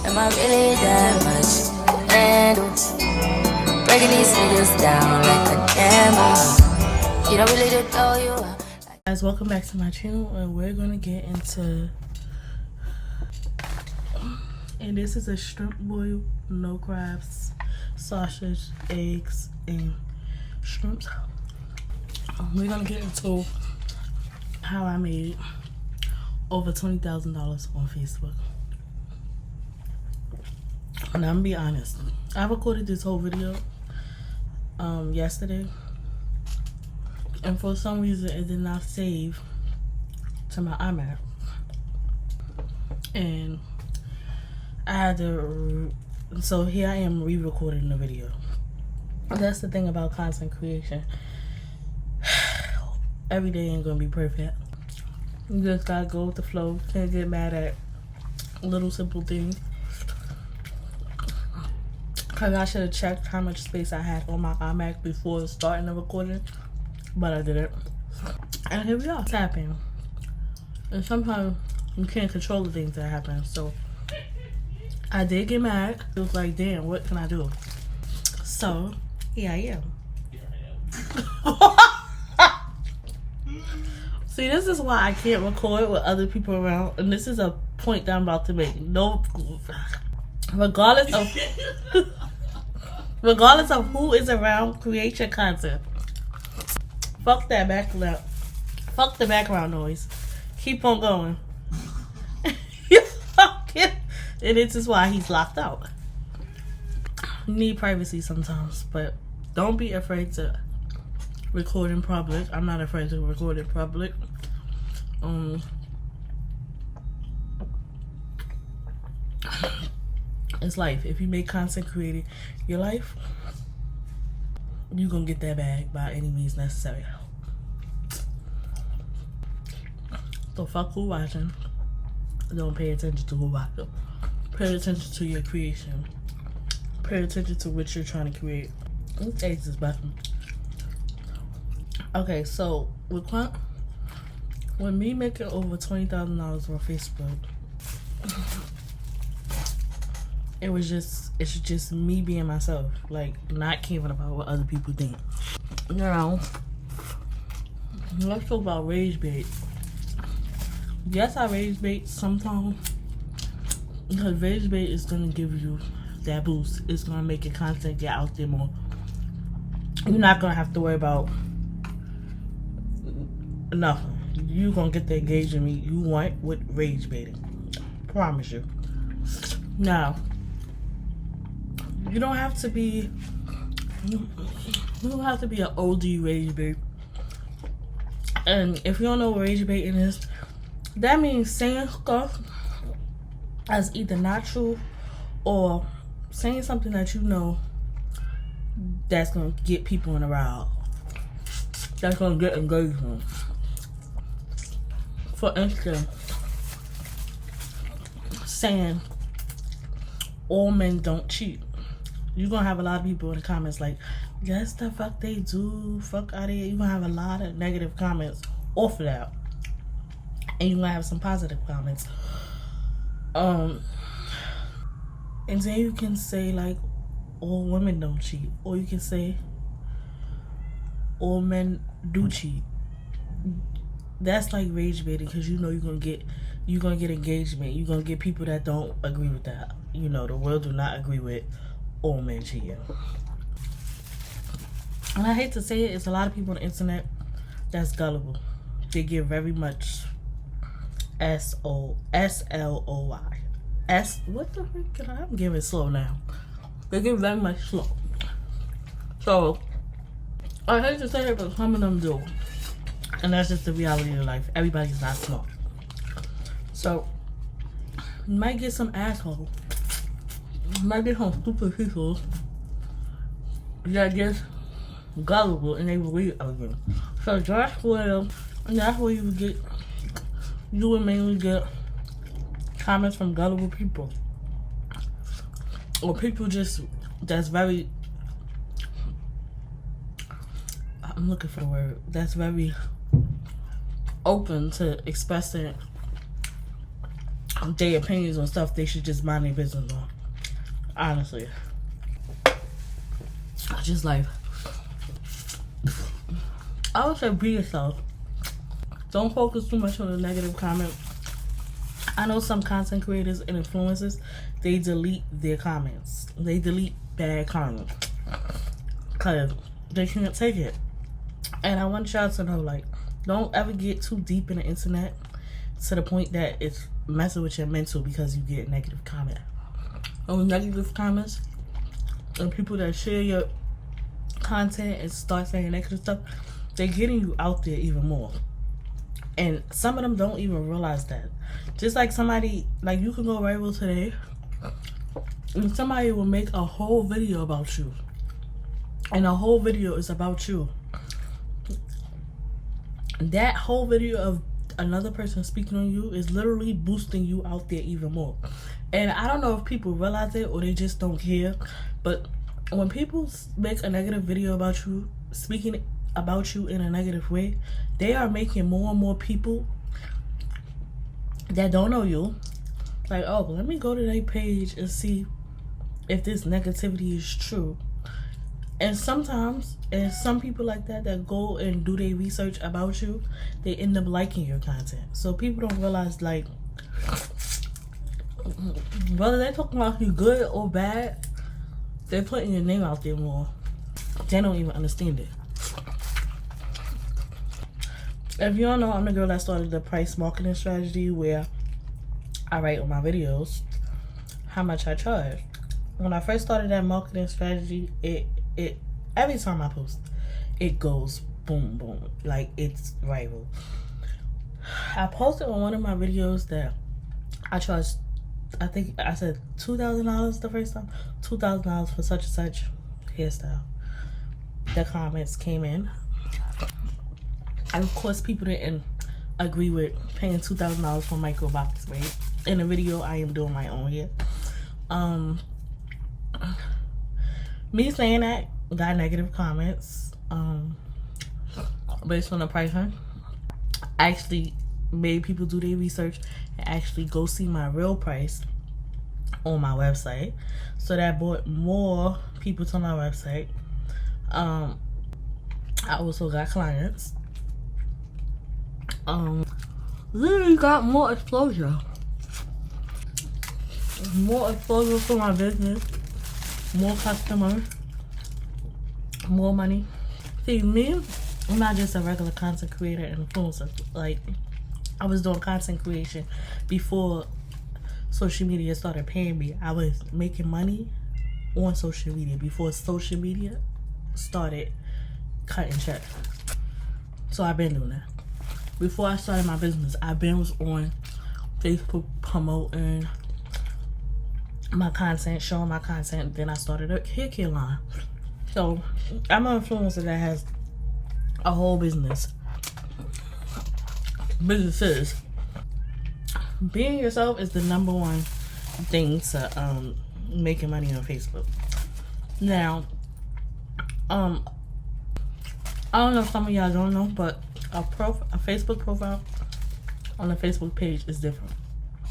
Am I really that much? And breaking these niggas down like a camel. You don't really to throw you out. Guys, welcome back to my channel, and we're gonna get into, and this is a shrimp boil, no crabs, sausage, eggs, and shrimps. We're gonna get into how I made over $20,000 on Facebook. And I'm gonna be honest, I recorded this whole video yesterday, and for some reason it did not save to my iMac, and I had to, so here I am re-recording the video. That's the thing about content creation. Every day ain't gonna be perfect. You just gotta go with the flow. Can't get mad at little simple things. Cause I should have checked how much space I had on my iMac before starting the recording, but I didn't. And here we are, it's happening. And sometimes you can't control the things that happen. So I did get mad. It was like, damn, what can I do? So here I am. See, this is why I can't record with other people around, and this is a point that I'm about to make. No, regardless of who is around, create your content. Fuck that background. Fuck the background noise. Keep on going. And this is why he's locked out. You need privacy sometimes, but don't be afraid to record in public. I'm not afraid to record in public. It's life. If you make content creating your life, you gonna get that bag by any means necessary. So fuck who watching. Don't pay attention to who watching. Pay attention to your creation. Pay attention to what you're trying to create. This eggs is busting. Okay, so with me making over $20,000 on Facebook, it's just me being myself, like not caring about what other people think. You know, let's talk about rage bait. Yes, I rage bait sometimes, because rage bait is gonna give you that boost. It's gonna make your content get out there more. You're not gonna have to worry about nothing. You gonna get the engagement you want with rage baiting. Promise you. Now, you don't have to be an OG rage bait. And if you don't know what rage baiting is, that means saying stuff as either not true or saying something that you know that's gonna get people in a rile. That's gonna get engagement. For instance, saying all men don't cheat. You're gonna have a lot of people in the comments like, yes, the fuck they do, fuck out of here. You're gonna have a lot of negative comments off of that. And you're gonna have some positive comments. And then you can say like, all women don't cheat. Or you can say, all men do cheat. That's like rage baiting, because you know you're gonna get engagement. You're gonna get people that don't agree with that. You know, the world do not agree with all men cheating. And I hate to say it, it's a lot of people on the internet that's gullible. They give very much S-L-O-Y. What the heck? I'm giving slow now. They give very much slow. So, I hate to say it, but some of them do. And that's just the reality of life. Everybody's not smart. So, you might get some asshole. You might get some stupid people that just gullible and they believe everything. So that's where you would mainly get comments from gullible people. Or people that's very, I'm looking for the word, that's very open to expressing their opinions on stuff they should just mind their business on. Honestly. Just life. I would say be yourself. Don't focus too much on the negative comment. I know some content creators and influencers, they delete their comments. They delete bad comments. Because they can't take it. And I want y'all to know, like, don't ever get too deep in the internet to the point that it's messing with your mental because you get negative comment. Those negative comments and people that share your content and start saying negative stuff, they're getting you out there even more. And some of them don't even realize that. Just like somebody, like you can go viral today and somebody will make a whole video about you. And the whole video is about you. That whole video of another person speaking on you is literally boosting you out there even more. And I don't know if people realize it or they just don't care. But when people make a negative video about you, speaking about you in a negative way, they are making more and more people that don't know you like, oh, let me go to their page and see if this negativity is true. And sometimes, and some people like that go and do their research about you, they end up liking your content. So people don't realize, like, whether they're talking about you good or bad, they're putting your name out there more. They don't even understand it. If you don't know, I'm the girl that started the price marketing strategy where I write on my videos how much I charge. When I first started that marketing strategy, it every time I post, it goes boom, boom. Like, it's viral. I posted on one of my videos that I charged, I think I said $2,000 the first time. $2,000 for such and such hairstyle. The comments came in. And of course, people didn't agree with paying $2,000 for microbox braid. In the video, I am doing my own hair. Me saying that got negative comments based on the pricing. Actually made people do their research and actually go see my real price on my website. So that brought more people to my website. I also got clients. Literally got more exposure. More exposure for my business. More customers. More money. See, me, I'm not just a regular content creator and influencer. Like, I was doing content creation before social media started paying me. I was making money on social media before social media started cutting checks. So I've been doing that. Before I started my business, I've been on Facebook promoting my content, showing my content. Then I started a hair care line. So I'm an influencer that has a whole business. Businesses. Being yourself is the number one thing to making money on Facebook. Now, I don't know if some of y'all don't know, but a Facebook profile on a Facebook page is different.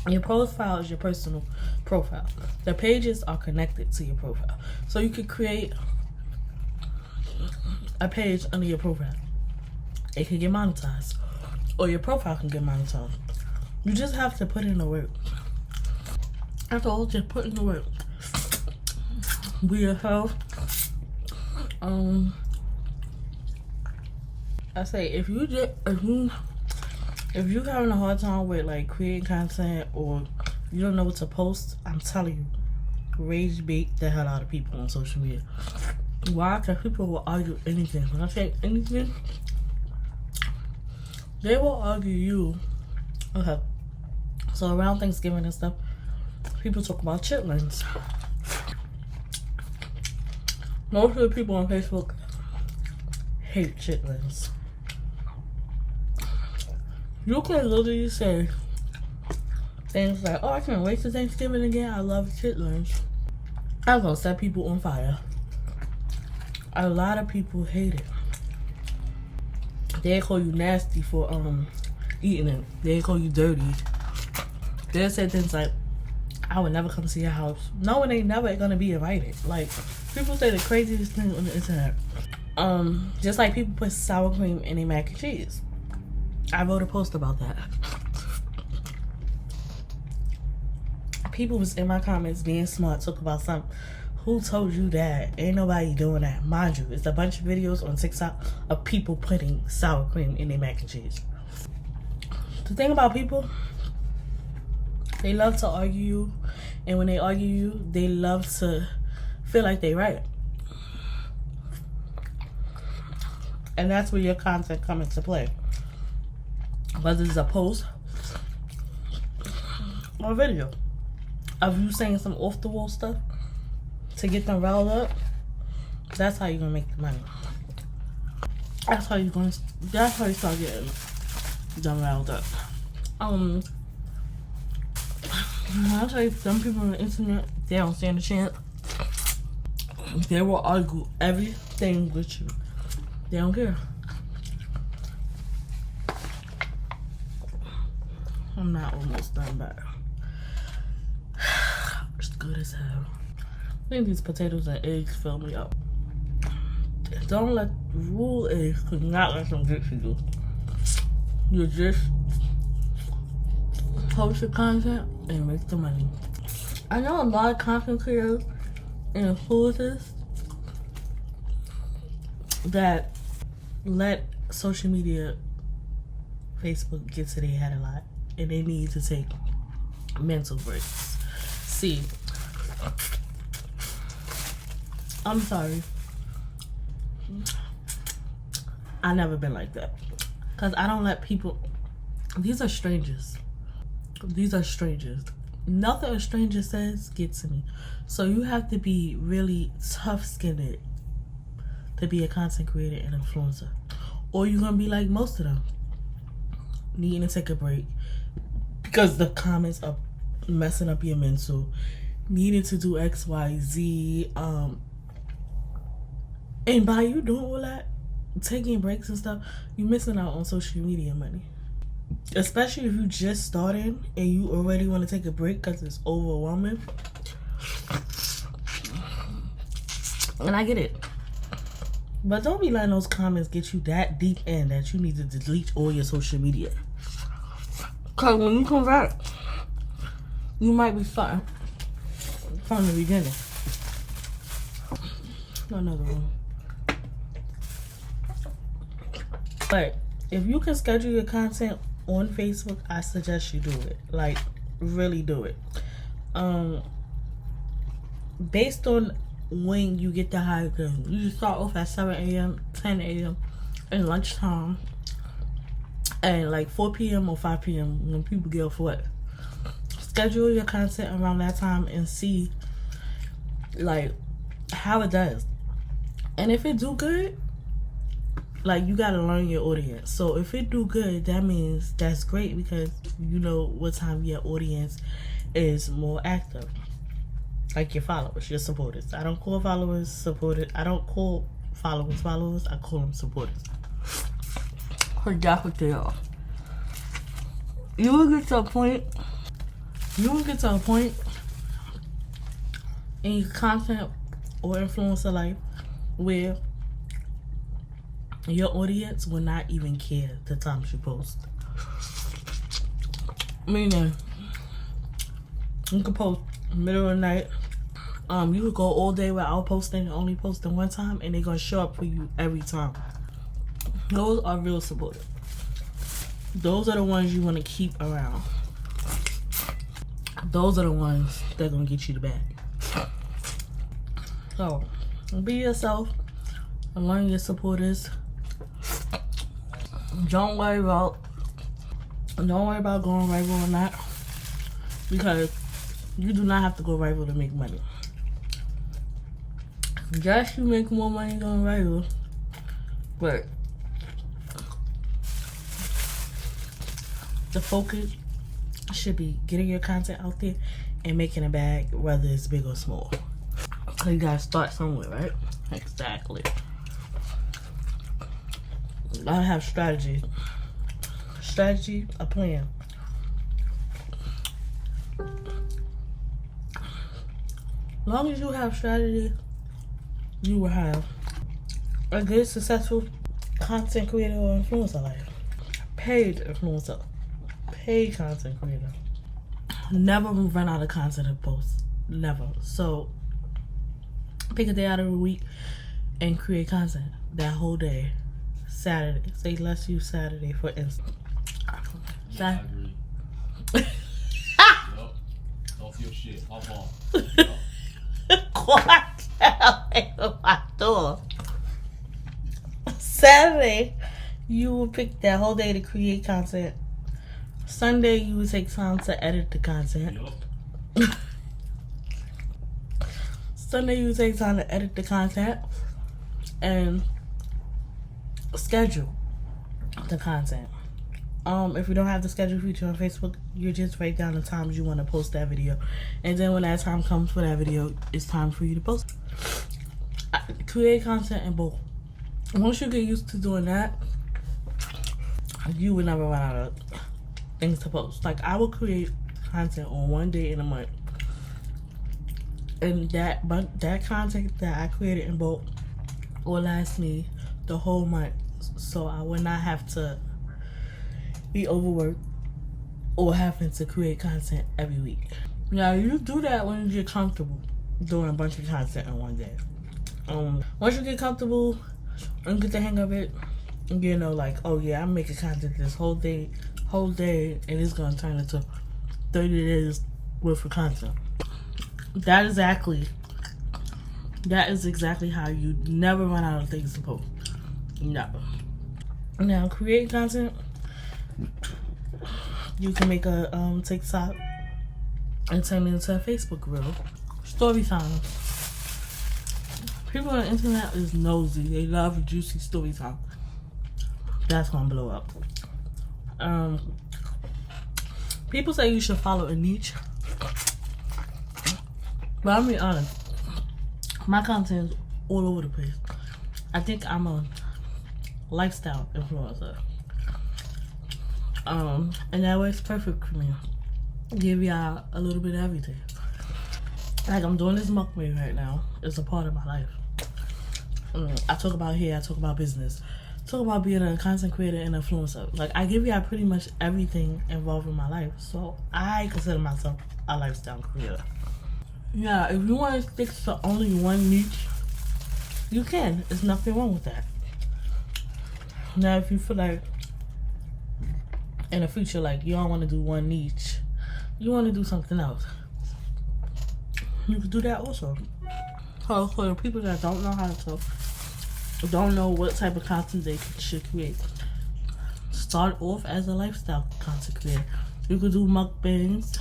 Your profile is your personal profile. The pages are connected to your profile. So you could create a page under your profile. It can get monetized. Or your profile can get monetized. You just have to put in the work. That's all, just put in the work. Be yourself. I say if you having a hard time with like creating content or you don't know what to post, I'm telling you, rage bait the hell out of people on social media. Why? Because people will argue anything. When I say anything, they will argue you. Okay. So around Thanksgiving and stuff, people talk about chitlins. Most of the people on Facebook hate chitlins. You can literally say things like, oh, I can't wait for Thanksgiving again. I love chitlins. I'm gonna set people on fire. A lot of people hate it. They call you nasty for eating it. They call you dirty. they'll say things like, I would never come to your house, knowing they never gonna be invited. Like, people say the craziest thing on the internet. Just like people put sour cream in their mac and cheese. I wrote a post about that. People was in my comments being smart, talk about something. Who told you that? Ain't nobody doing that. Mind you, it's a bunch of videos on TikTok of people putting sour cream in their mac and cheese. The thing about people, they love to argue you, and when they argue you, they love to feel like they right. And that's where your content comes into play. Whether it's a post or a video of you saying some off the wall stuff to get them riled up, that's how you're gonna make the money. That's how you start getting them riled up. I'll tell you, some people on the internet, they don't stand a chance. They will argue everything with you. They don't care. I'm not almost done, but it's good as hell. I think these potatoes and eggs fill me up. Don't let the rule is to not let them get to you. You just post your content and make the money. I know a lot of content creators and influencers that let social media, Facebook get to their head a lot, and they need to take mental breaks. See, I'm sorry, I never been like that, because I don't let people, these are strangers. Nothing a stranger says gets to me. So you have to be really tough-skinned to be a content creator and influencer, or you're gonna be like most of them, needing to take a break because the comments are messing up your mental, needing to do X, Y, Z, and by you doing all that, taking breaks and stuff, you're missing out on social media money. Especially if you just started and you already want to take a break because it's overwhelming. And I get it. But don't be letting those comments get you that deep in that you need to delete all your social media. Because when you come back, you might be starting from the beginning. Another one. But if you can schedule your content on Facebook, I suggest you do it. Like, really do it. Based on when you get the high thing, you just start off at 7 a.m., 10 a.m. and lunchtime, and like 4 p.m. or 5 p.m. when people get off work. Schedule your content around that time and see like how it does. And if it do good, like, you gotta learn your audience. So if it do good, that means that's great, because you know what time your audience is more active. Like your followers, your supporters. I don't call followers supporters. I don't call followers. I call them supporters. Cause that's what they are. You will get to a point in your content or influencer life where your audience will not even care the times you post. Meaning, you can post middle of the night. You could go all day without posting, only posting one time, and they're gonna show up for you every time. Those are real supporters. Those are the ones you want to keep around. Those are the ones that are gonna get you the bag. So, be yourself and learn your supporters. Don't worry about going viral or not, because you do not have to go viral to make money. Yes, you make more money going viral, but the focus should be getting your content out there and making a bag, whether it's big or small. So you gotta start somewhere, right? Exactly. You gotta have strategy, a plan. long as you have strategy, you will have a good, successful content creator or influencer life. Paid influencer. Paid content creator. Never run out of content to post. Never. So, pick a day out of the week and create content that whole day. Saturday. Say let's use Saturday for instance. Yeah, I agree. Yup. Off your shit. Hop on. Quiet down my door. Saturday, you will pick that whole day to create content. Sunday, you will take time to edit the content. Yup. Sunday, you take time to edit the content and schedule the content. If you don't have the schedule feature on Facebook, you just write down the times you want to post that video, and then when that time comes for that video, it's time for you to post. Create content in both. Once you get used to doing that, you will never run out of things to post. Like, I will create content on one day in a month, and that content that I created in bulk will last me the whole month, so I will not have to be overworked or having to create content every week. Now, you do that when you get comfortable doing a bunch of content in one day. Once you get comfortable and get the hang of it, you know, like, oh yeah, I'm making content this whole day, and it's gonna turn into 30 days worth of content. That is exactly how you never run out of things to post. Never. Now, create content. You can make a TikTok and turn it into a Facebook reel. Story time. People on the internet is nosy. They love juicy story time. That's gonna blow up. People say you should follow a niche, but I'm being honest. My content is all over the place. I think I'm a lifestyle influencer. And that works perfect for me. Give y'all a little bit of everything. Like, I'm doing this mukbang right now. It's a part of my life. I talk about hair, I talk about business, talk about being a content creator and influencer. Like, I give y'all pretty much everything involved in my life. So I consider myself a lifestyle creator. Yeah, if you want to stick to only one niche, you can. There's nothing wrong with that. Now, if you feel like in the future, like, you don't want to do one niche, you want to do something else, you can do that also. So for the people that don't know how to, don't know what type of content they should create, start off as a lifestyle content creator. You could do mukbangs,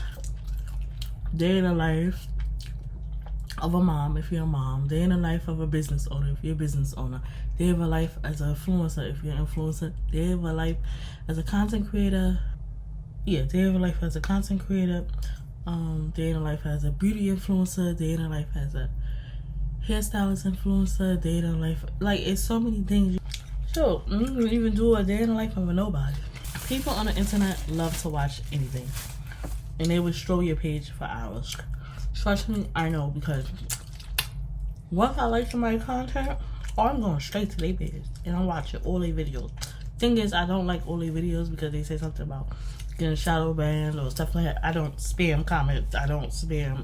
day in the life of a mom if you're a mom, day in the life of a business owner if you're a business owner, day of a life as an influencer if you're an influencer, day of a life as a content creator, day of a life as a content creator, day in a life as a beauty influencer, day in a life as a hairstylist influencer, day in a life, like, it's so many things. Sure, you can even do a day in the life of a nobody. People on the internet love to watch anything, and they would stroll your page for hours. Trust me, I know, because once I like somebody's content, I'm going straight to their page and I'm watching all their videos. Thing is, I don't like all their videos because they say something about getting shadow banned or stuff like that. I don't spam comments. I don't spam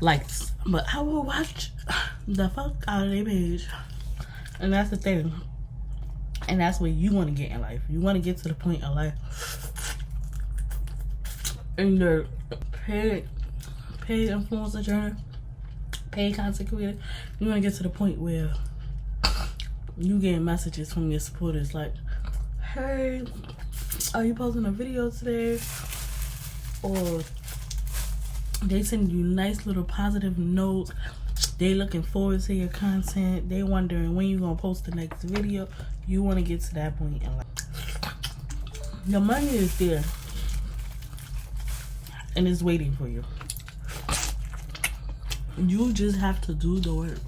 likes. But I will watch the fuck out of their page. And that's the thing. And that's where you want to get in life. You want to get to the point of life in the paid influencer journey, paid content creator. You want to get to the point where you get messages from your supporters like, hey, are you posting a video today? Or they send you nice little positive notes. They looking forward to your content. They wondering when you gonna post the next video. You want to get to that point in life. The money is there and it's waiting for you. You just have to do the work.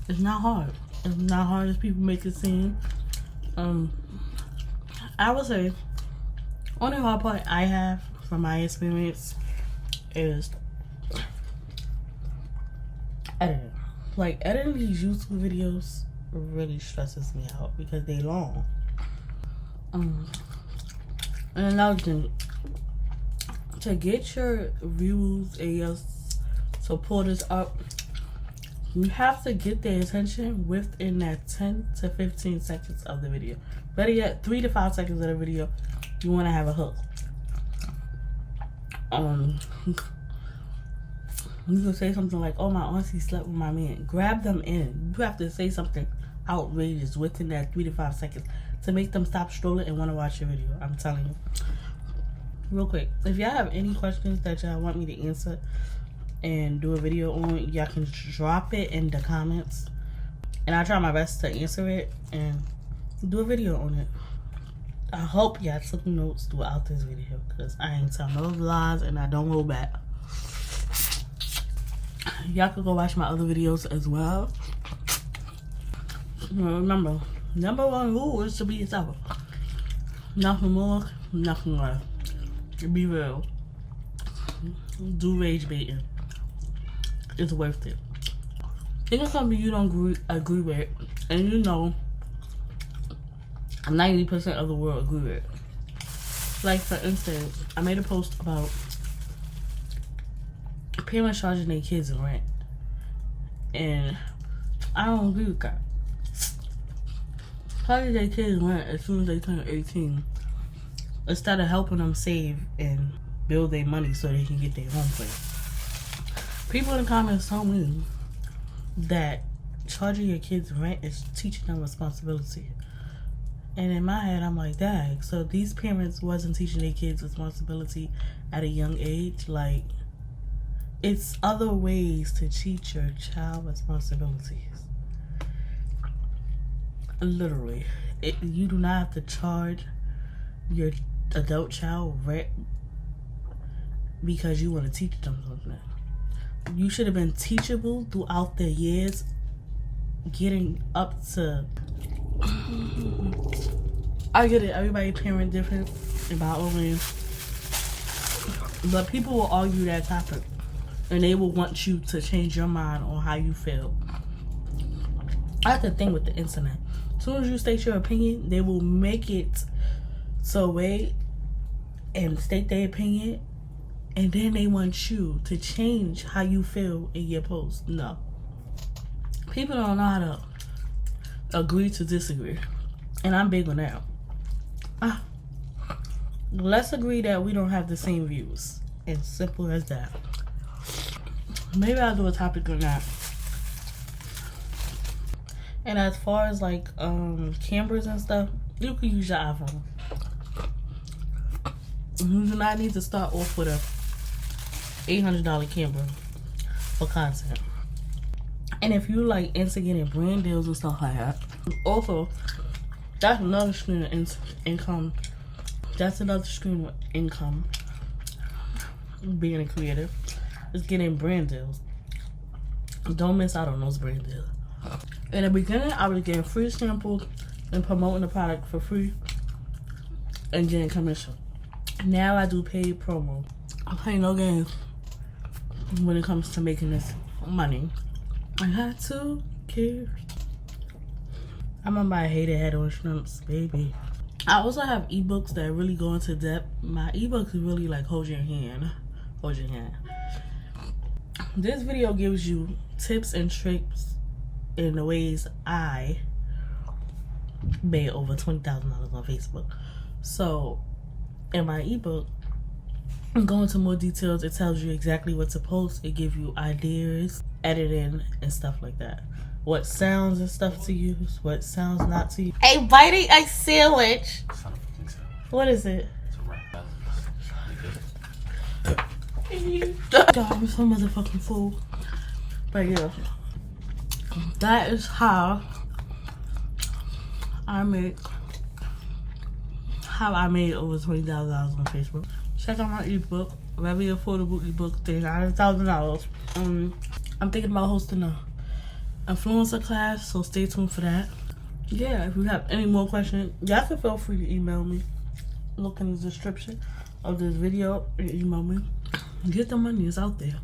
It's not hard. It's not hard as people make it seem. I would say only hard part I have from my experience is editing. Like, editing these YouTube videos really stresses me out because they long. And another thing, to get your views and your supporters up, you have to get their attention within that 10 to 15 seconds of the video. Better yet, 3 to 5 seconds of the video, you want to have a hook. You can say something like, oh, my auntie slept with my man. Grab them in. You have to say something outrageous within that 3 to 5 seconds to make them stop strolling and want to watch your video. I'm telling you. Real quick, if y'all have any questions that y'all want me to answer and do a video on, y'all can drop it in the comments. And I'll try my best to answer it and do a video on it. I hope y'all took notes throughout this video because I ain't telling no lies and I don't hold back. Y'all could go watch my other videos as well. Remember, number one rule is to be yourself. Nothing more, nothing less. Be real. Do rage baiting. It's worth it. Think of something you don't agree with, and you know 90% of the world agree with. Like, for instance, I made a post about parents charging their kids rent, and I don't agree with that. Charging their kids rent as soon as they turn 18 instead of helping them save and build their money so they can get their home place. People in the comments told me that charging your kids rent is teaching them responsibility. And in my head, I'm like, dang, so these parents wasn't teaching their kids responsibility at a young age? Like, it's other ways to teach your child responsibilities. Literally. You do not have to charge your adult child rent because you want to teach them something. You should have been teachable throughout their years, getting up to... I get it, everybody parent different about only, but people will argue that topic and they will want you to change your mind on how you feel. That's the thing with the internet. As soon as you state your opinion, they will make it so wait and state their opinion, and then they want you to change how you feel in your post. No. People don't know how to agree to disagree. And I'm big on that. Let's agree that we don't have the same views. It's simple as that. Maybe I'll do a topic on that. And as far as like cameras and stuff, you can use your iPhone. You do not need to start off with a $800 camera for content. And if you like into getting brand deals and stuff like that, also that's another stream of income. That's another stream of income. Being a creative is getting brand deals. Don't miss out on those brand deals. In the beginning, I was getting free samples and promoting the product for free and getting commission. Now I do paid promo. I play no games when it comes to making this money. I had 2 kids. I'm gonna buy a hated head on shrimps, baby. I also have ebooks that really go into depth. My ebooks really like hold your hand. Hold your hand. This video gives you tips and tricks in the ways I made over $20,000 on Facebook. So in my ebook, go into more details. It tells you exactly what to post. It gives you ideas, editing, and stuff like that. What sounds and stuff to use, what sounds not to use. Hey, biting a sandwich. What is it? It's a wrap. God, I'm so motherfucking full. But yeah, that is how I made over $20,000 on Facebook. Check out my ebook, very affordable ebook, $1,000. I'm thinking about hosting a influencer class, so stay tuned for that. Yeah, if you have any more questions, y'all can feel free to email me. Look in the description. of this video and email me. Get the money, it's out there.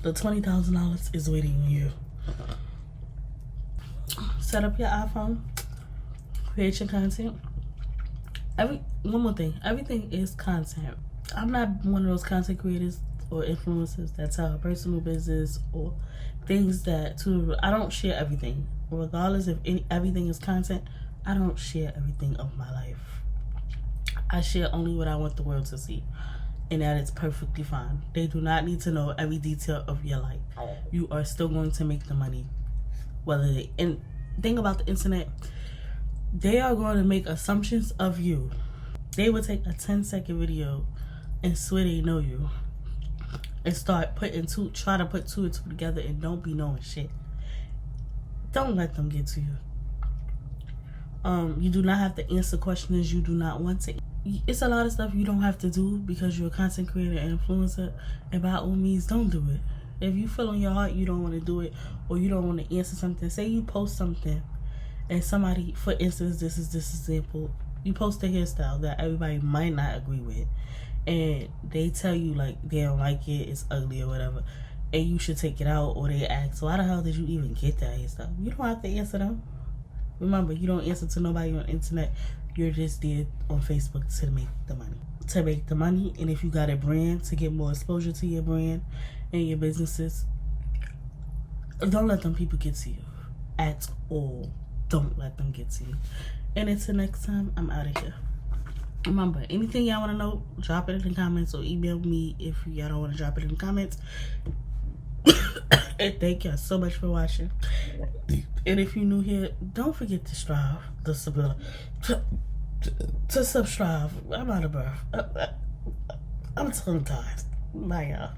The $20,000 is waiting on you. Set up your iPhone, create your content. One more thing, everything is content. I'm not one of those content creators or influencers that tell personal business or things that I don't share everything. Regardless if everything is content, I don't share everything of my life. I share only what I want the world to see, and that is perfectly fine. They do not need to know every detail of your life. You are still going to make the money. And think about the internet. They are going to make assumptions of you. They will take a 10-second video and swear they know you and start try to put two and two together and don't be knowing shit. Don't let them get to you. You do not have to answer questions you do not want to. It's a lot of stuff you don't have to do because you're a content creator and influencer, and by all means, don't do it. If you feel in your heart you don't want to do it, or you don't want to answer something, say you post something and somebody, for instance, this example, you post a hairstyle that everybody might not agree with, and they tell you like they don't like it, it's ugly or whatever, and you should take it out, or they ask, why the hell did you even get that hairstyle? You don't have to answer them. Remember, you don't answer to nobody on the internet. You're just there on Facebook to make the money. And if you got a brand, to get more exposure to your brand and your businesses, don't let them people get to you at all. Don't let them get to you. And until next time, I'm out of here. Remember, anything y'all want to know, drop it in the comments or email me if y'all don't want to drop it in the comments. And thank y'all so much for watching. And if you're new here, don't forget to subscribe. I'm out of breath. I'm tongue-tied. Bye, y'all.